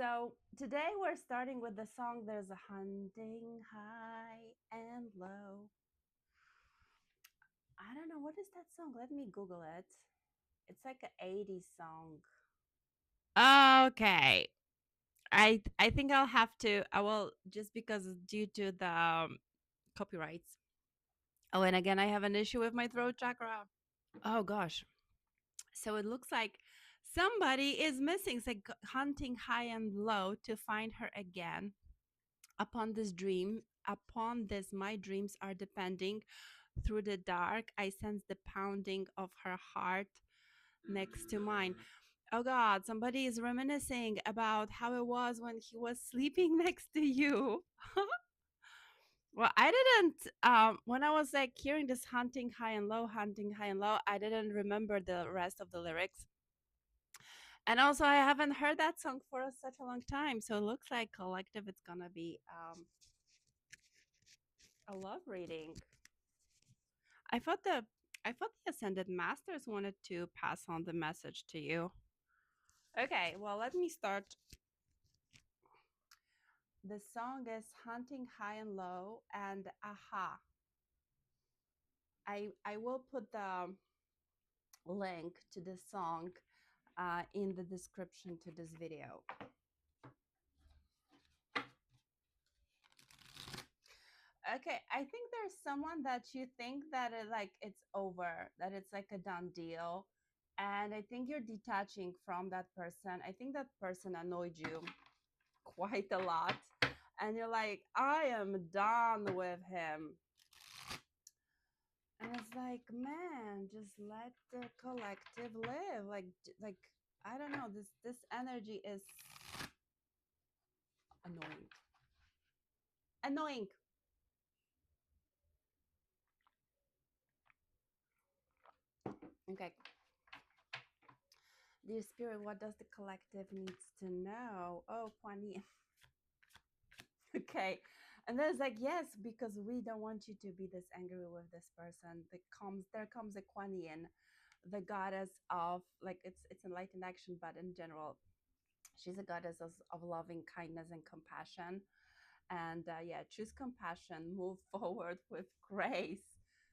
So today we're starting with the song There's a Hunting High and Low. I don't know, what is that song? Let me Google it. It's like an 80s song. Okay. I think I will, just because due to the copyrights. Oh, and again, I have an issue with my throat chakra. Oh gosh. So it looks like somebody is missing. It's like hunting high and low to find her again. Upon this, my dreams are depending. Through the dark, I sense the pounding of her heart next to mine. Oh God, somebody is reminiscing about how it was when he was sleeping next to you. Well, I didn't, when I was like hearing this hunting high and low, I didn't remember the rest of the lyrics. And also, I haven't heard that song for such a long time. So it looks like collective, it's gonna be a love reading. I thought the I thought the Ascended Masters wanted to pass on the message to you. Okay, well, let me start. The song is Hunting High and Low and Aha. I will put the link to the song in the description to this video. Okay, I think there's someone that you think that it's over, that it's like a done deal, and I think you're detaching from that person. I think that person annoyed you quite a lot, and you're like, I am done with him. And it's like, man, just let the collective live. Like I don't know, this energy is annoying. Annoying. Okay. Dear Spirit, what does the collective needs to know? Oh, Kwani. Okay. And then it's like, yes, because we don't want you to be this angry with this person. There comes a Kuan Yin, the goddess of, like, it's enlightened action, but in general, she's a goddess of loving kindness and compassion. And yeah, choose compassion, move forward with grace.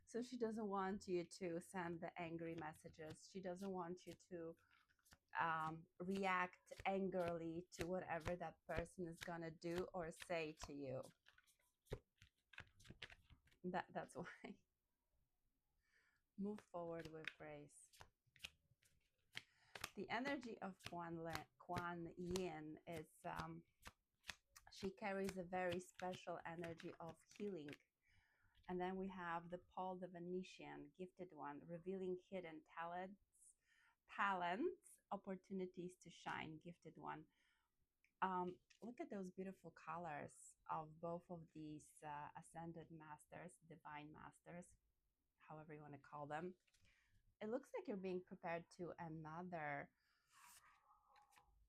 So she doesn't want you to send the angry messages. She doesn't want you to react angrily to whatever that person is gonna do or say to you. That's why. Move forward with grace. The energy of Kuan Yin is she carries a very special energy of healing. And then we have the Paul the Venetian, gifted one, revealing hidden talents, opportunities to shine, gifted one. Look at those beautiful colors of both of these ascended masters, divine masters, however you want to call them. It looks like you're being prepared to another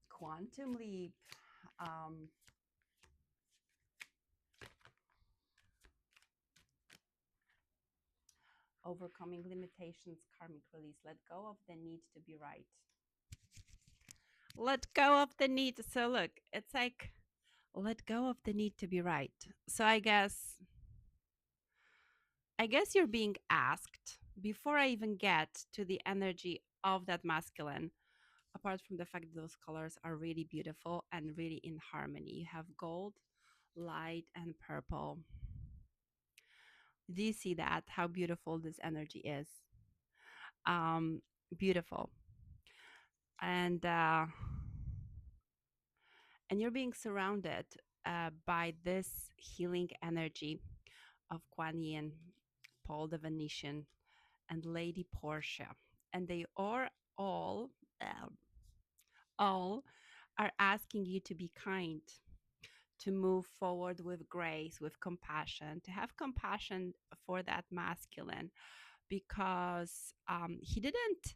quantum leap. Um, Overcoming limitations, karmic release. Let go of the need to be right. Let go of the need. So, look, it's like let go of the need to be right. So, I guess you're being asked before I even get to the energy of that masculine. Apart from the fact that those colors are really beautiful and really in harmony, you have gold, light, and purple. Do you see that? How beautiful this energy is? Um, Beautiful. And and you're being surrounded by this healing energy of Kuan Yin, Paul the Venetian, and Lady Portia, and they are uh, all are asking you to be kind, to move forward with grace, with compassion, to have compassion for that masculine, because he didn't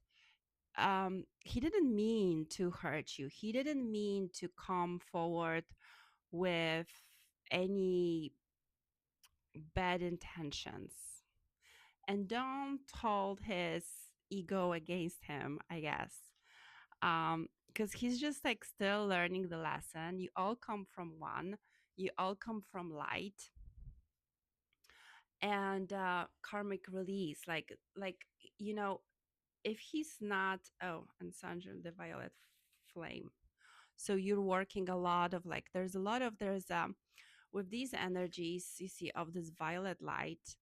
mean to hurt you. He didn't mean to come forward with any bad intentions. And don't hold his ego against him, I guess. because he's just like still learning the lesson. You all come from one, you all come from light. And karmic release, like you know, if he's not, oh, and Sandra, the violet flame. So you're working a lot of like, there's with these energies you see of this violet light.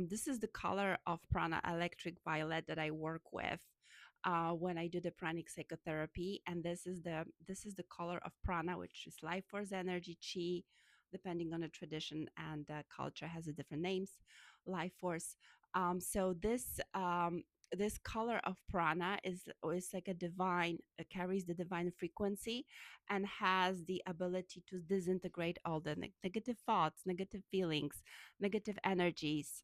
This is the color of prana, electric violet, that I work with when I do the pranic psychotherapy. And this is the color of prana, which is life force energy, chi, depending on the tradition and culture, has a different names. Life force. So this color of prana is like a divine, carries the divine frequency, and has the ability to disintegrate all the negative thoughts, negative feelings, negative energies.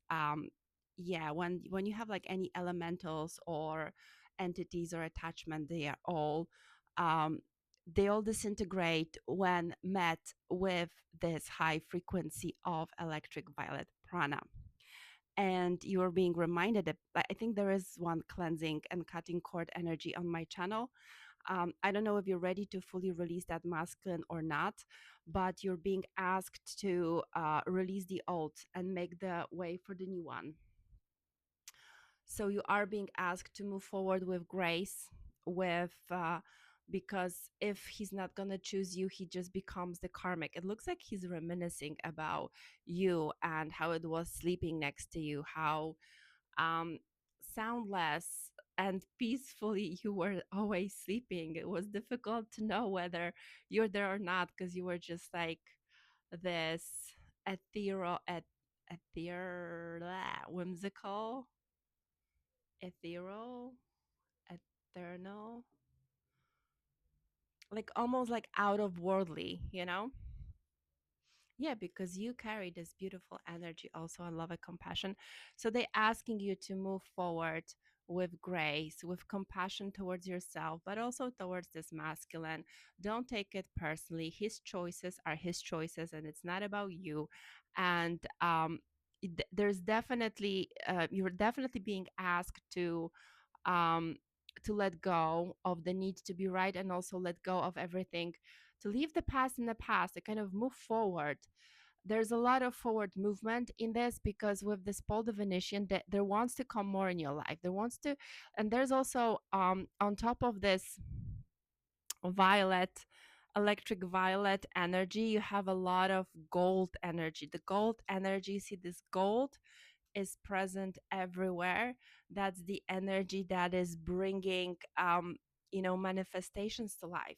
Yeah, when you have like any elementals or entities or attachment, um they all disintegrate when met with this high frequency of electric violet prana. And you're being reminded that I think there is one cleansing and cutting cord energy on my channel. I don't know if you're ready to fully release that masculine or not, but you're being asked to release the old and make the way for the new one. So you are being asked to move forward with grace, with because if he's not gonna choose you, he just becomes the karmic. It looks like he's reminiscing about you and how it was sleeping next to you, how um, soundless and peacefully you were always sleeping. It was difficult to know whether you're there or not, because you were just like this ethereal, whimsical, ethereal, eternal, like almost like out of worldly, you know? Yeah, because you carry this beautiful energy also and love and compassion. So they're asking you to move forward with grace, with compassion towards yourself, but also towards this masculine. Don't take it personally. His choices are his choices, and it's not about you. And there's definitely, you're definitely being asked um, to let go of the need to be right, and also let go of everything, to leave the past in the past, to kind of move forward. There's a lot of forward movement in this, because with this pole divination, that there wants to come more in your life, there wants to. And there's also on top of this violet, electric violet energy, you have a lot of gold energy. The gold energy, see this gold is present everywhere. That's the energy that is bringing, manifestations to life.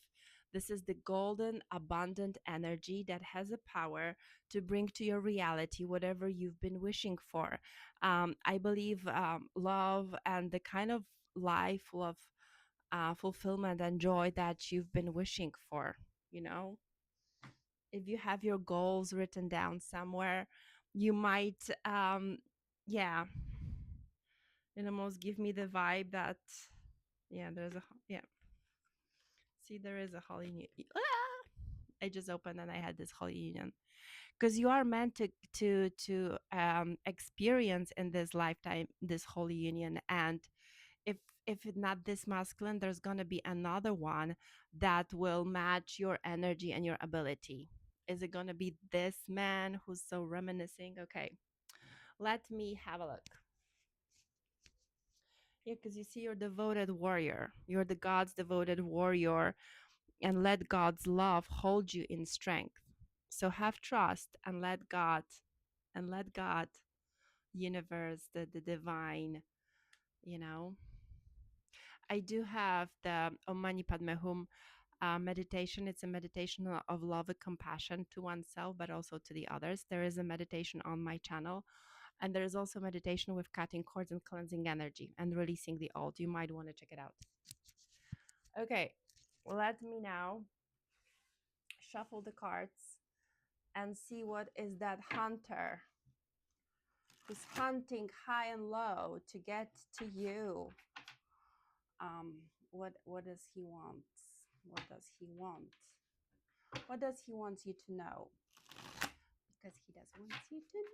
This is the golden, abundant energy that has a power to bring to your reality whatever you've been wishing for. I believe love and the kind of life of fulfillment and joy that you've been wishing for. You know, if you have your goals written down somewhere, you might, yeah, it almost give me the vibe that, yeah, yeah. See, there is a holy union. I just opened and I had this holy union, because you are meant to experience in this lifetime this holy union. And if it's not this masculine, there's gonna be another one that will match your energy and your ability. Is it gonna be this man who's so reminiscing? Okay, let me have a look. Yeah, because you see, you're devoted warrior. You're the God's devoted warrior, and let God's love hold you in strength. So have trust and let God, universe, the divine, you know. I do have the Om Mani Padme Hum meditation. It's a meditation of love and compassion to oneself, but also to the others. There is a meditation on my channel. And there is also meditation with cutting cords and cleansing energy and releasing the old. You might want to check it out. Okay, let me now shuffle the cards and see what is that hunter who's hunting high and low to get to you. What does he want? What does he want? What does he want you to know? Because he does want you to know.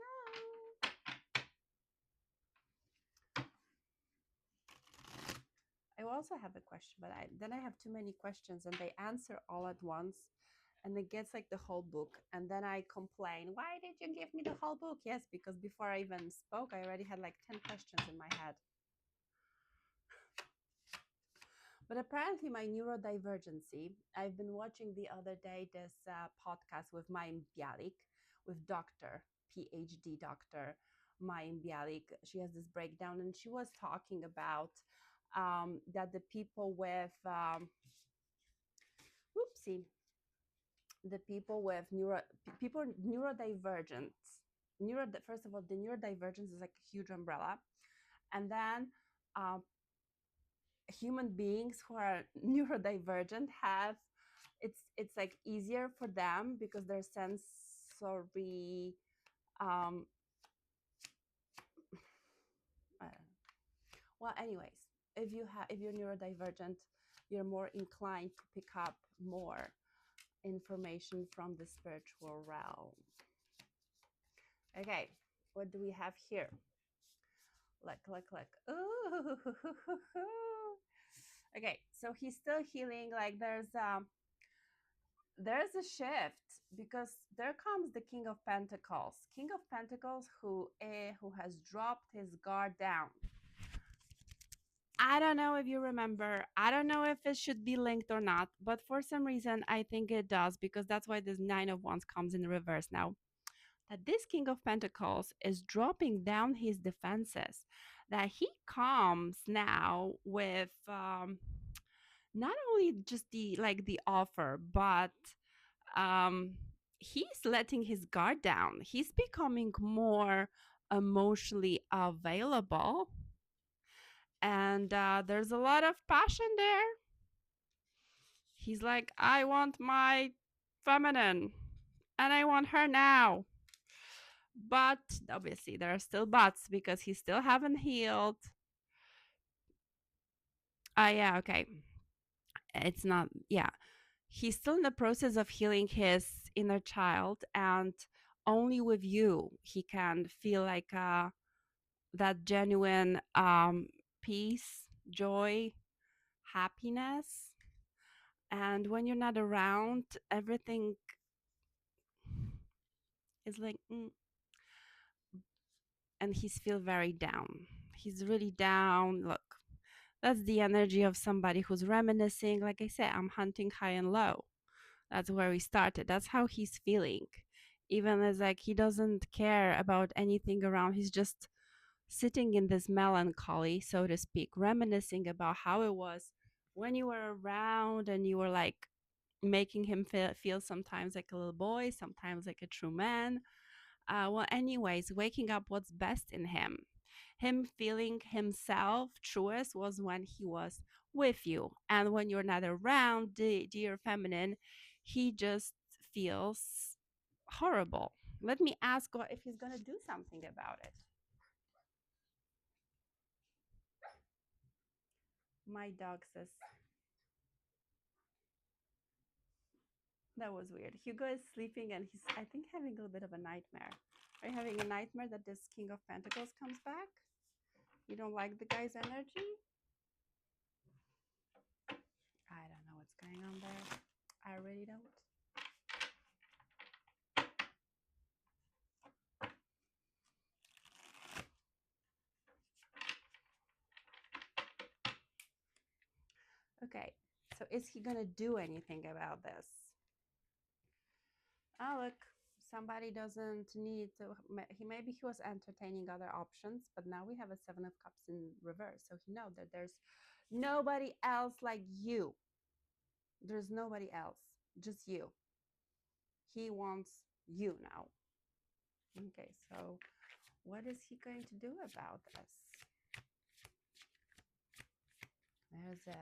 I also have a question, but then I have too many questions and they answer all at once. And it gets like the whole book. And then I complain, why did you give me the whole book? Yes, because before I even spoke, I already had like 10 questions in my head. But apparently, my neurodivergency, I've been watching the other day this podcast with Mayim Bialik, with PhD doctor Mayim Bialik. She has this breakdown, and she was talking about that the people with, whoopsie, the people with people neurodivergent. First of all, the neurodivergence is like a huge umbrella. And then um, human beings who are neurodivergent have it's like easier for them because their sensory um well anyways, if you're neurodivergent, you're more inclined to pick up more information from the spiritual realm. Okay, what do we have here? Look. Ooh. Okay, so he's still healing. Like there's a shift because there comes the King of Pentacles. King of Pentacles who has dropped his guard down. I don't know if you remember. I don't know if it should be linked or not, but for some reason I think it does because that's why this Nine of Wands comes in reverse now. That this King of Pentacles is dropping down his defenses. That he comes now with not only just the offer, but um, he's letting his guard down. He's becoming more emotionally available, and there's a lot of passion there. He's like, I want my feminine, and I want her now. But obviously, there are still buts because he still haven't healed. Yeah, okay. It's not, yeah. He's still in the process of healing his inner child, and only with you he can feel like that genuine peace, joy, happiness. And when you're not around, everything is like and he's feel very down. He's really down. Look, that's the energy of somebody who's reminiscing. Like I said, I'm hunting high and low. That's where we started. That's how he's feeling. Even as like he doesn't care about anything around. He's just sitting in this melancholy, so to speak, reminiscing about how it was when you were around and you were like making him feel sometimes like a little boy, sometimes like a true man. Well, anyways, waking up what's best in him. Him feeling himself truest was when he was with you. And when you're not around, dear feminine, he just feels horrible. Let me ask God if he's going to do something about it. My dog says, that was weird. Hugo is sleeping and he's, I think, having a little bit of a nightmare. Are you having a nightmare that this King of Pentacles comes back? You don't like the guy's energy? I don't know what's going on there. I really don't. Okay, so is he going to do anything about this? Oh, look, somebody doesn't need to. Maybe he was entertaining other options, but now we have a Seven of Cups in reverse. So he knows that there's nobody else like you. There's nobody else, just you. He wants you now. Okay, so what is he going to do about this? There's a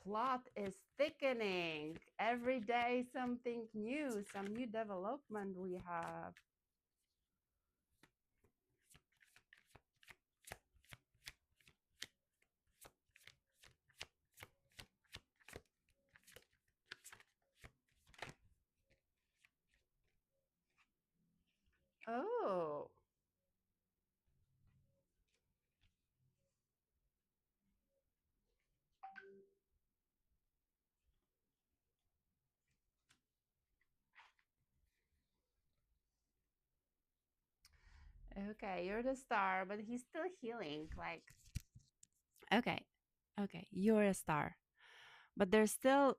plot is thickening. Every day something new, some new development we have. Oh, Okay, you're the star, but he's still healing. Like, okay, okay, you're a star, but there's still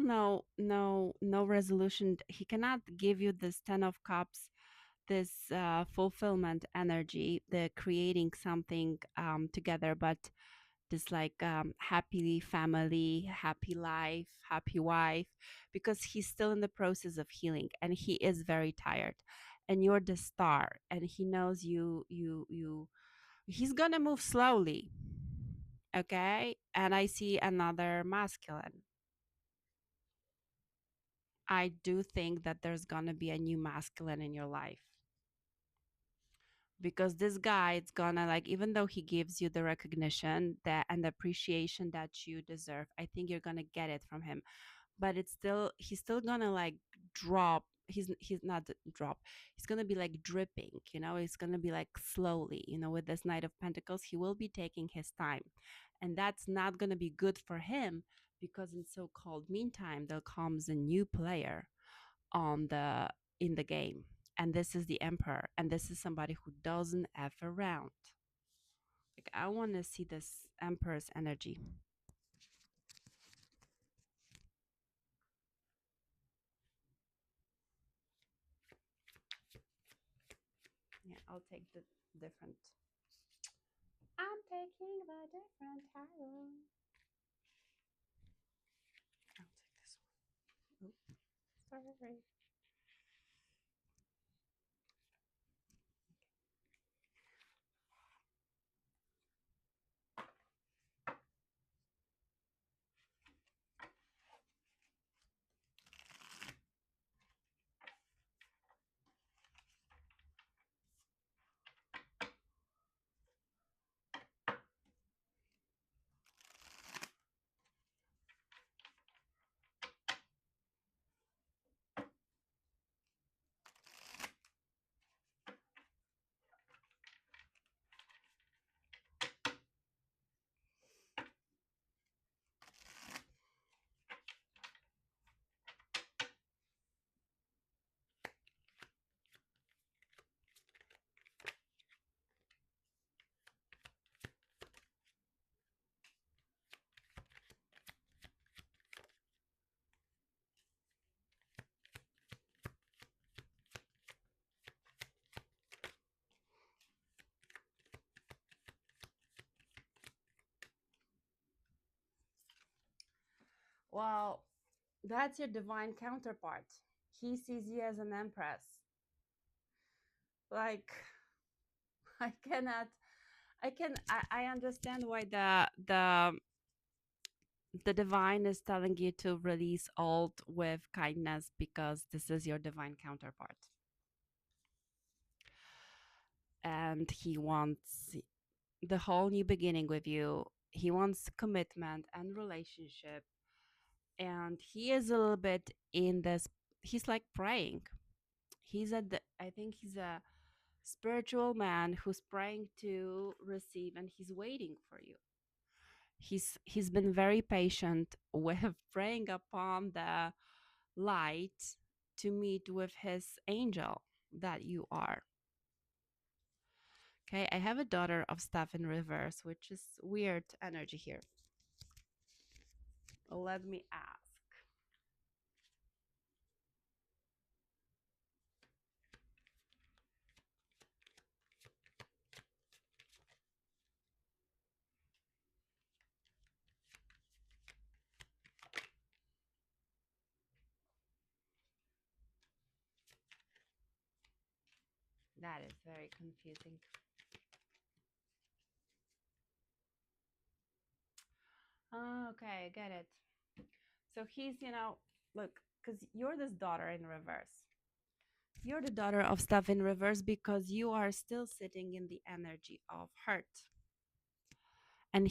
no resolution. He cannot give you this 10 of cups, this fulfillment energy, the creating something together, but this like happy family, happy life, happy wife, because he's still in the process of healing and he is very tired. And you're the star, and he knows you. He's gonna move slowly, okay? And I see another masculine. I do think that there's gonna be a new masculine in your life, because this guy, it's gonna like, even though he gives you the recognition that and the appreciation that you deserve, I think you're gonna get it from him. But it's still, he's still gonna like drop. He's not drop, he's gonna be like dripping, it's gonna be like slowly, with this Knight of Pentacles, he will be taking his time. And that's not gonna be good for him, because in so-called meantime there comes a new player on the in the game, and this is the Emperor, and this is somebody who doesn't F around. Like, I want to see this Emperor's energy. Yeah, I'll take the different. I'm taking the different tarot. I'll take this one. Oops, sorry. Well, that's your divine counterpart. He sees you as an empress. Like, I cannot. I understand why the divine is telling you to release old with kindness, because this is your divine counterpart, and he wants the whole new beginning with you. He wants commitment and relationship, and he is a little bit in this. He's like praying. I think he's a spiritual man who's praying to receive, and he's waiting for you. He's been very patient with praying upon the light to meet with his angel that you are. Okay, I have a daughter of stuff in reverse, which is weird energy here. Let me ask. That is very confusing. Oh, okay, I get it. So he's, look, because you're this daughter in reverse. You're the daughter of stuff in reverse because you are still sitting in the energy of hurt. And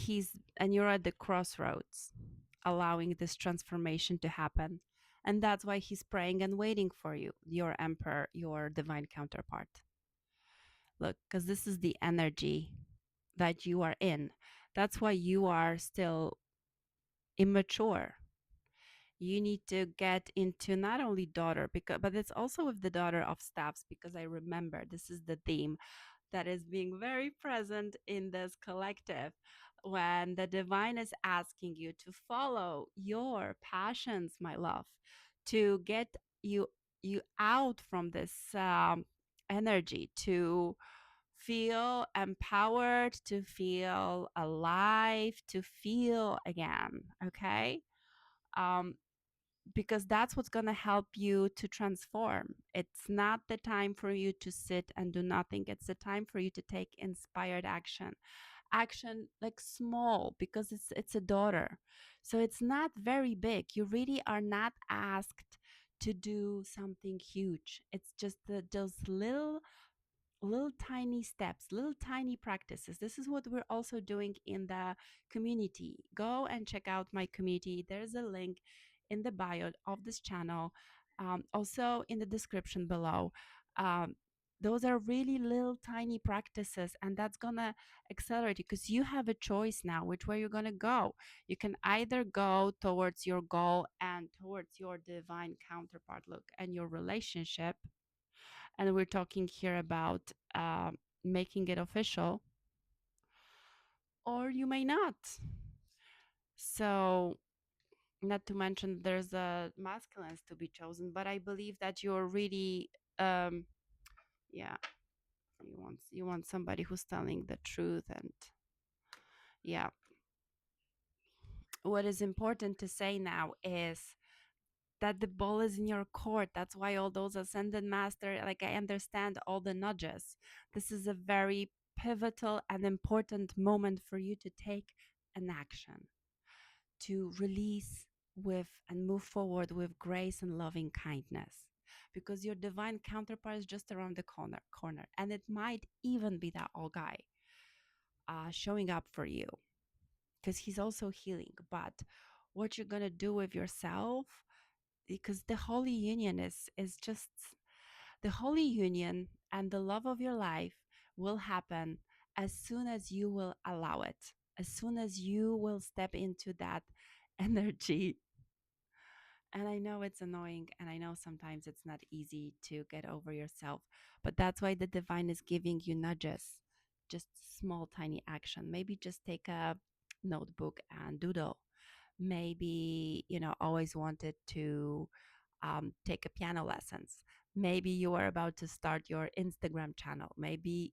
you're at the crossroads, allowing this transformation to happen. And that's why he's praying and waiting for you, your emperor, your divine counterpart. Look, because this is the energy that you are in. That's why you are still immature. You need to get into not only daughter, because but it's also with the daughter of staffs, because I remember this is the theme that is being very present in this collective, when the divine is asking you to follow your passions, my love, to get you out from this energy, to feel empowered, to feel alive, to feel again. Okay. um because that's what's going to help you to transform. It's not the time for you to sit and do nothing. It's the time for you to take inspired action. Action like small, because it's a daughter. So it's not very big. You really are not asked to do something huge. It's just those little tiny steps, little tiny practices. This is what we're also doing in the community. Go and check out my community. There's a link in the bio of this channel, also in the description below. Um, those are really little tiny practices, and that's gonna accelerate you, because you have a choice now which way you're gonna go. You can either go towards your goal and towards your divine counterpart look and your relationship, and we're talking here about making it official, or you may not. So, not to mention there's a masculines to be chosen, but I believe that you're really, yeah, you want somebody who's telling the truth, and yeah. What is important to say now is that the ball is in your court. That's why all those ascended master, like, I understand all the nudges. This is a very pivotal and important moment for you to take an action, to release with and move forward with grace and loving kindness, because your divine counterpart is just around the corner, and it might even be that old guy showing up for you, because he's also healing. But what you're gonna do with yourself, because the holy union is just the holy union, and the love of your life will happen as soon as you will allow it, as soon as you will step into that energy. And I know it's annoying, and I know sometimes it's not easy to get over yourself, but that's why the divine is giving you nudges, just small tiny action. Maybe just take a notebook and doodle. Maybe, always wanted to take a piano lessons. Maybe you are about to start your Instagram channel. Maybe,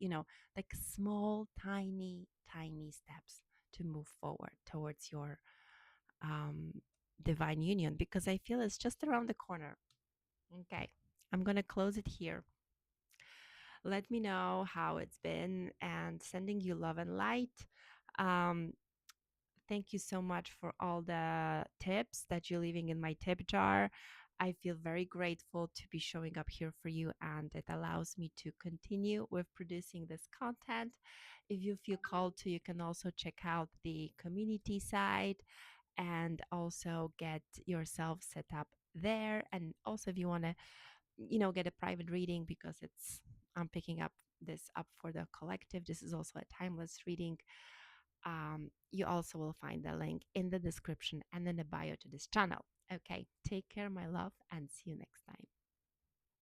like small, tiny steps to move forward towards your um, divine union, because I feel it's just around the corner. Okay, I'm going to close it here. Let me know how it's been, and sending you love and light. Um, Thank you so much for all the tips that you're leaving in my tip jar. I feel very grateful to be showing up here for you, and it allows me to continue with producing this content. If you feel called to, you can also check out the community side and also get yourself set up there. And also, if you want to, get a private reading, because I'm picking up this up for the collective. This is also a timeless reading. You also will find the link in the description and in the bio to this channel. Okay, take care, my love, and see you next time.